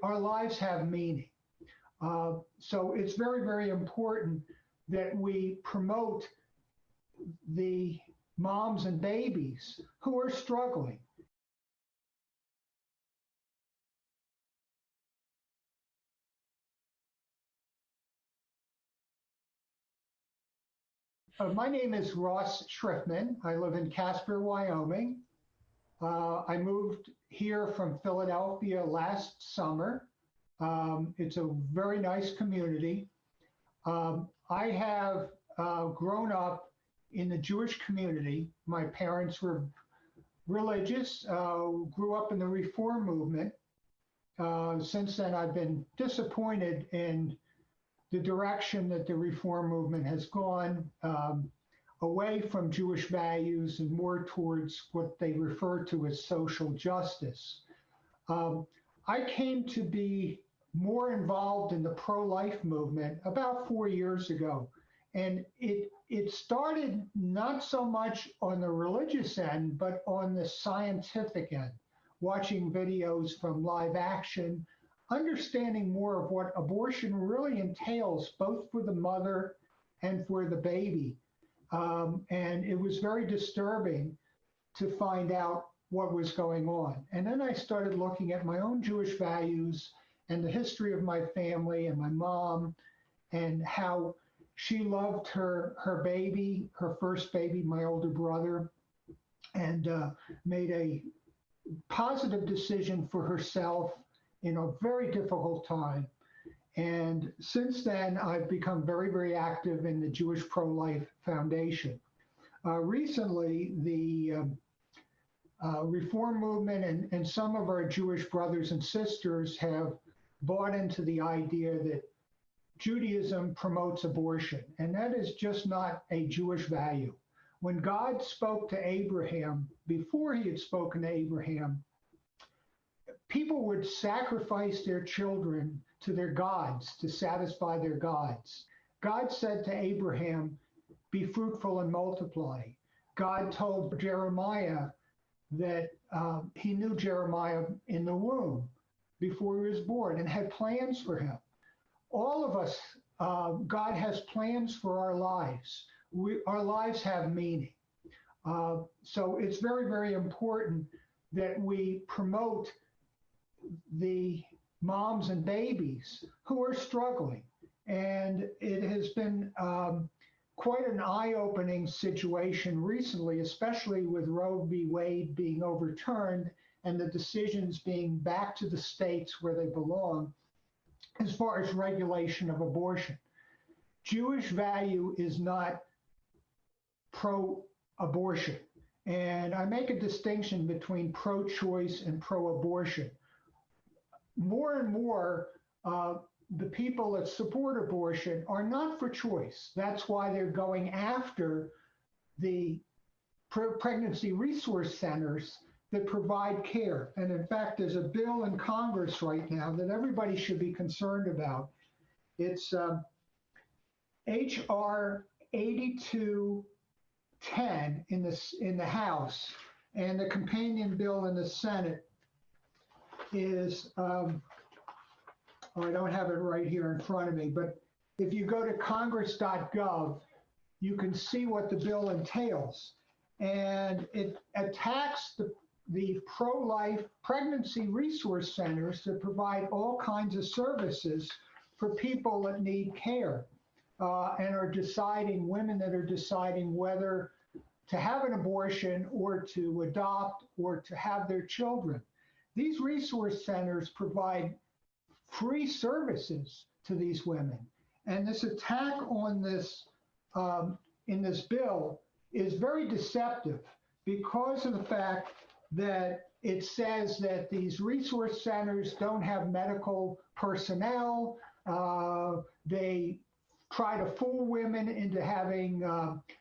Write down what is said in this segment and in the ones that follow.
Our lives have meaning. So it's very, very important that we promote the moms and babies who are struggling. My name is Ross Schriftman. I live in Casper, Wyoming. I moved here from Philadelphia last summer. It's a very nice community. I have grown up in the Jewish community. My parents were religious, grew up in the Reform movement. Since then, I've been disappointed in the direction that the Reform movement has gone, away from Jewish values and more towards what they refer to as social justice. I came to be more involved in the pro-life movement about 4 years ago. And it started not so much on the religious end, but on the scientific end, watching videos from Live Action, understanding more of what abortion really entails, both for the mother and for the baby. And it was very disturbing to find out what was going on. And then I started looking at my own Jewish values and the history of my family and my mom, and how she loved her baby, her first baby, my older brother, and made a positive decision for herself in a very difficult time. And since then, I've become very, very active in the Jewish Pro-Life Foundation. Recently, the Reform movement and some of our Jewish brothers and sisters have bought into the idea that Judaism promotes abortion, and that is just not a Jewish value. When God spoke to Abraham, before he had spoken to Abraham, people would sacrifice their children to their gods to satisfy their gods. God said to Abraham, "Be fruitful and multiply." God told Jeremiah that he knew Jeremiah in the womb before he was born and had plans for him. All of us, God has plans for our lives. Our lives have meaning. So it's very, very important that we promote the moms and babies who are struggling. And it has been quite an eye-opening situation recently, especially with Roe v. Wade being overturned and the decisions being back to the states where they belong as far as regulation of abortion. Jewish value is not pro-abortion. And I make a distinction between pro-choice and pro-abortion. More and more, the people that support abortion are not for choice. That's why they're going after the pregnancy resource centers that provide care. And in fact, there's a bill in Congress right now that everybody should be concerned about. It's H.R. 8210 in the House, and the companion bill in the Senate is, I don't have it right here in front of me, but if you go to congress.gov, you can see what the bill entails. And it attacks the pro-life pregnancy resource centers that provide all kinds of services for people that need care and are deciding, women that are deciding whether to have an abortion or to adopt or to have their children. These resource centers provide free services to these women. And this attack on this, in this bill, is very deceptive because of the fact that it says that these resource centers don't have medical personnel. They try to fool women into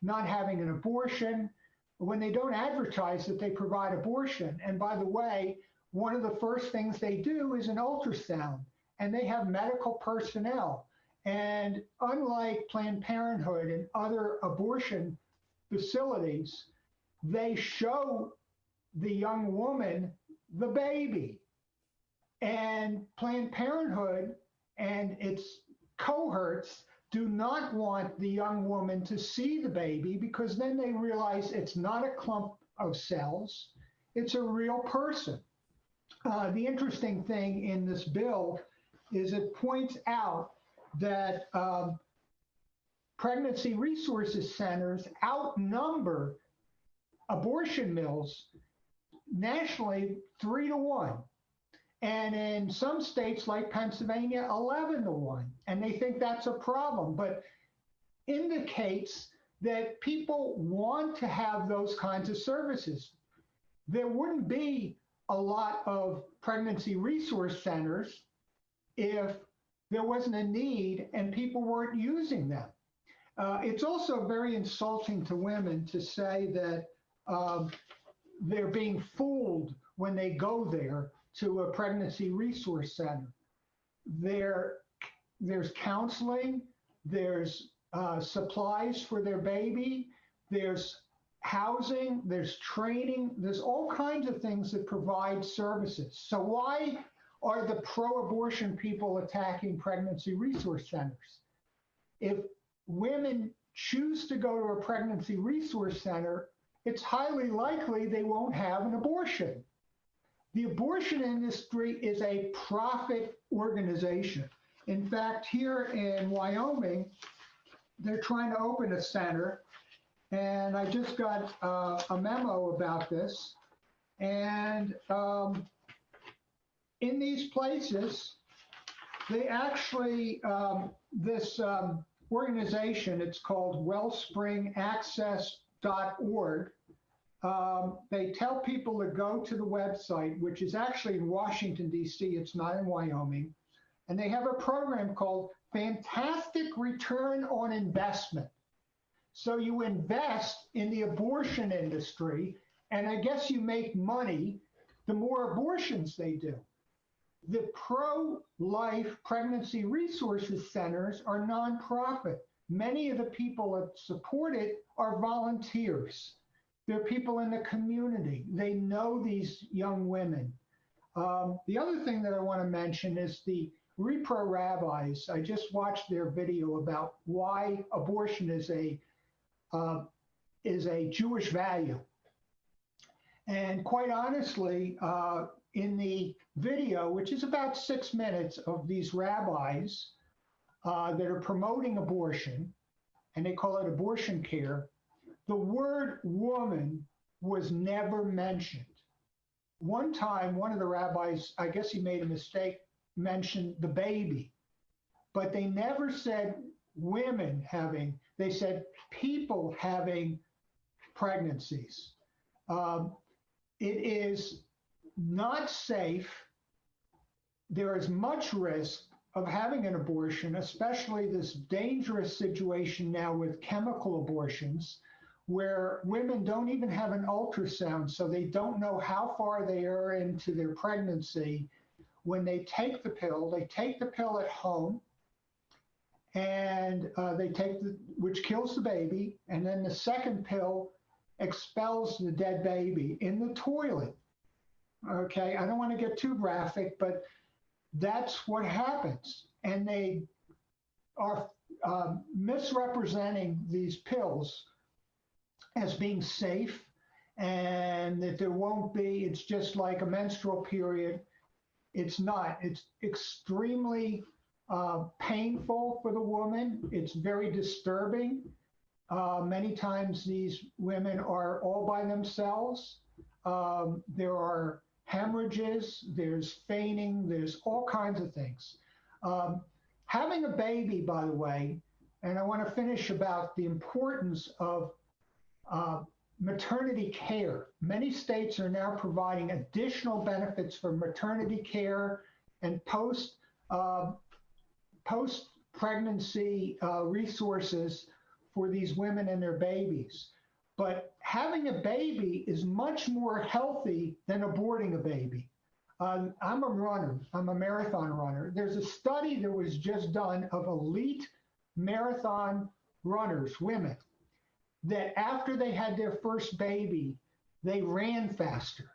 not having an abortion when they don't advertise that they provide abortion. And by the way, one of the first things they do is an ultrasound, and they have medical personnel. And unlike Planned Parenthood and other abortion facilities, they show the young woman the baby. And Planned Parenthood and its cohorts do not want the young woman to see the baby because then they realize it's not a clump of cells, it's a real person. The interesting thing in this bill is it points out that pregnancy resources centers outnumber abortion mills nationally 3-1. And in some states like Pennsylvania, 11-1. And they think that's a problem, but indicates that people want to have those kinds of services. There wouldn't be a lot of pregnancy resource centers if there wasn't a need and people weren't using them. It's also very insulting to women to say that they're being fooled when they go there to a pregnancy resource center. There's counseling, there's supplies for their baby, there's housing, there's training, there's all kinds of things that provide services. So why are the pro-abortion people attacking pregnancy resource centers? If women choose to go to a pregnancy resource center, it's highly likely they won't have an abortion. The abortion industry is a profit organization. In fact, here in Wyoming, they're trying to open a center, and I just got a memo about this. And in these places, they actually, this organization, it's called wellspringaccess.org. They tell people to go to the website, which is actually in Washington, D.C., it's not in Wyoming, and they have a program called Fantastic Return on Investment. So you invest in the abortion industry, and I guess you make money the more abortions they do. The pro-life pregnancy resources centers are nonprofit. Many of the people that support it are volunteers. They're people in the community. They know these young women. The other thing that I want to mention is the repro rabbis. I just watched their video about why abortion is a Jewish value. And quite honestly, in the video, which is about 6 minutes of these rabbis that are promoting abortion, and they call it abortion care, the word woman was never mentioned. One time, one of the rabbis, I guess he made a mistake, mentioned the baby, but they never said women having, they said people having pregnancies. It is not safe. There is much risk of having an abortion, especially this dangerous situation now with chemical abortions, where women don't even have an ultrasound, so they don't know how far they are into their pregnancy. When they take the pill at home, and which kills the baby, and then the second pill expels the dead baby in the toilet. Okay, I don't want to get too graphic, but that's what happens. And they are misrepresenting these pills as being safe and that there won't be, it's just like a menstrual period. It's not. It's extremely painful for the woman. It's very disturbing. Many times these women are all by themselves. There are hemorrhages, there's fainting, there's all kinds of things. Having a baby, by the way, and I want to finish about the importance of maternity care. Many states are now providing additional benefits for maternity care and post-pregnancy resources for these women and their babies. But having a baby is much more healthy than aborting a baby. I'm a runner. I'm a marathon runner. There's a study that was just done of elite marathon runners, women, that after they had their first baby, they ran faster.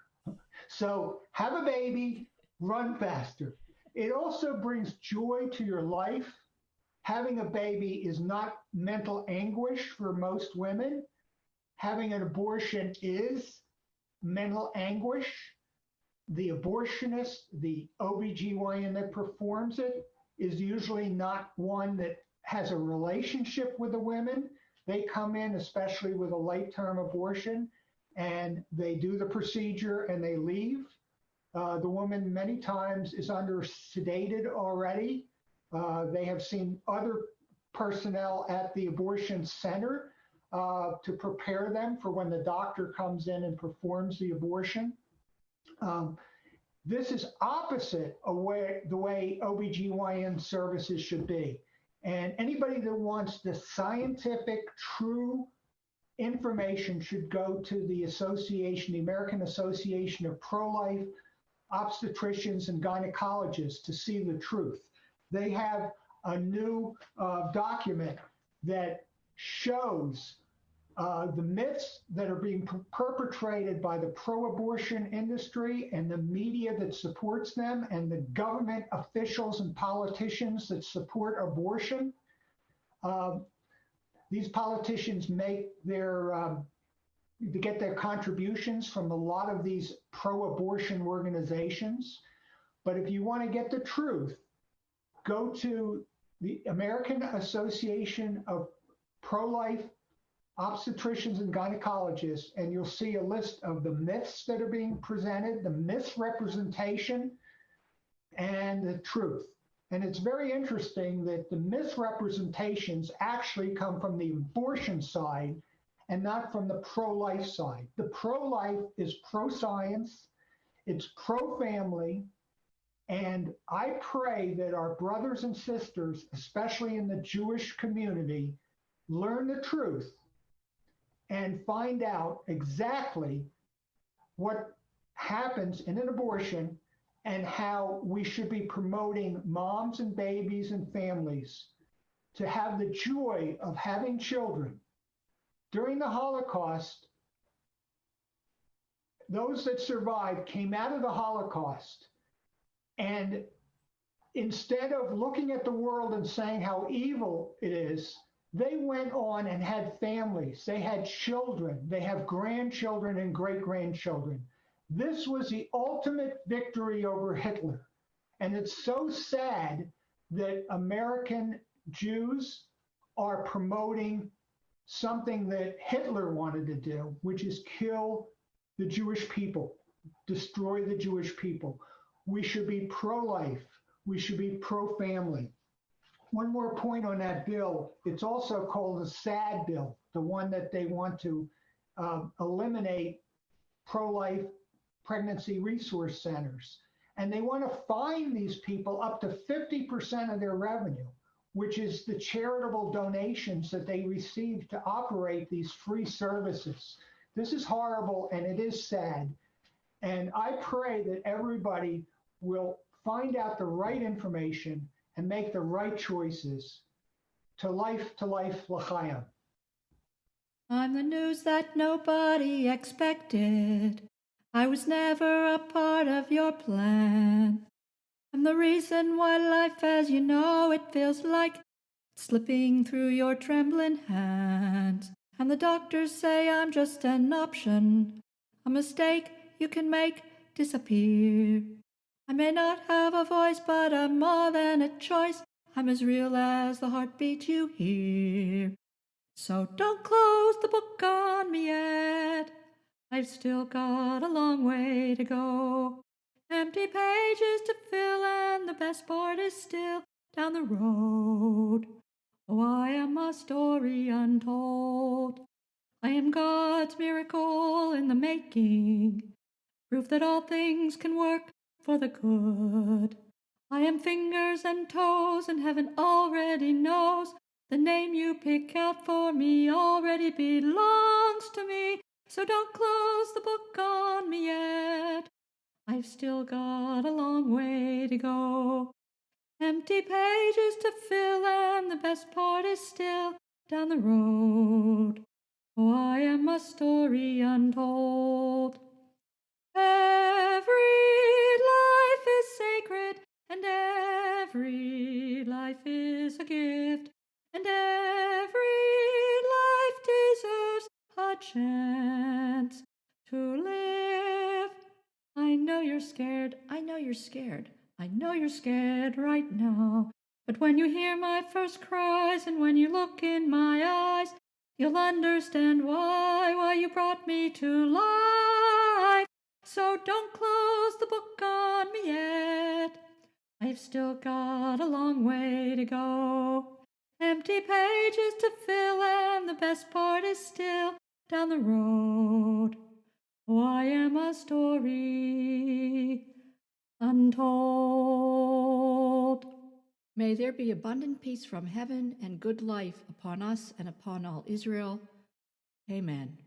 So have a baby, run faster. It also brings joy to your life. Having a baby is not mental anguish for most women. Having an abortion is mental anguish. The abortionist, the OBGYN that performs it, is usually not one that has a relationship with the women. They come in, especially with a late-term abortion, and they do the procedure and they leave. The woman many times is under sedated already. They have seen other personnel at the abortion center to prepare them for when the doctor comes in and performs the abortion. This is opposite of the way OBGYN services should be. And anybody that wants the scientific, true information should go to the association, the American Association of Pro-Life Obstetricians and Gynecologists, to see the truth. They have a new document that shows the myths that are being perpetrated by the pro-abortion industry and the media that supports them and the government officials and politicians that support abortion. These politicians make they get their contributions from a lot of these pro-abortion organizations. But if you want to get the truth, go to the American Association of Pro-Life Obstetricians and Gynecologists, and you'll see a list of the myths that are being presented, the misrepresentation, and the truth. And it's very interesting that the misrepresentations actually come from the abortion side and not from the pro-life side. The pro-life is pro-science, it's pro-family, and I pray that our brothers and sisters, especially in the Jewish community, learn the truth and find out exactly what happens in an abortion and how we should be promoting moms and babies and families to have the joy of having children. During the Holocaust, those that survived came out of the Holocaust, and instead of looking at the world and saying how evil it is, they went on and had families. They had children. They have grandchildren and great-grandchildren. This was the ultimate victory over Hitler. And it's so sad that American Jews are promoting something that Hitler wanted to do, which is kill the Jewish people, destroy the Jewish people. We should be pro-life. We should be pro-family. One more point on that bill. It's also called the SAD bill, the one that they want to eliminate pro-life pregnancy resource centers. And they want to fine these people up to 50% of their revenue, which is the charitable donations that they receive to operate these free services. This is horrible and it is sad. And I pray that everybody will find out the right information and make the right choices. To life, l'chaim. I'm the news that nobody expected. I was never a part of your plan. I'm the reason why life as you know it feels like it's slipping through your trembling hands. And the doctors say I'm just an option, a mistake you can make disappear. I may not have a voice, but I'm more than a choice. I'm as real as the heartbeat you hear. So don't close the book on me yet. I've still got a long way to go. Empty pages to fill, and the best part is still down the road. Oh, I am a story untold. I am God's miracle in the making, proof that all things can work for the good. I am fingers and toes, and heaven already knows the name you pick out for me already belongs to me. So don't close the book on me yet. I've still got a long way to go. Empty pages to fill, and the best part is still down the road. Oh, I am a story untold. Every life is and every life is a gift, and every life deserves a chance to live. I know you're scared, I know you're scared, I know you're scared right now. But when you hear my first cries and when you look in my eyes, you'll understand why you brought me to life. So don't close the book on me yet. I've still got a long way to go. Empty pages to fill, and the best part is still down the road. Oh, I am a story untold. May there be abundant peace from heaven and good life upon us and upon all Israel. Amen.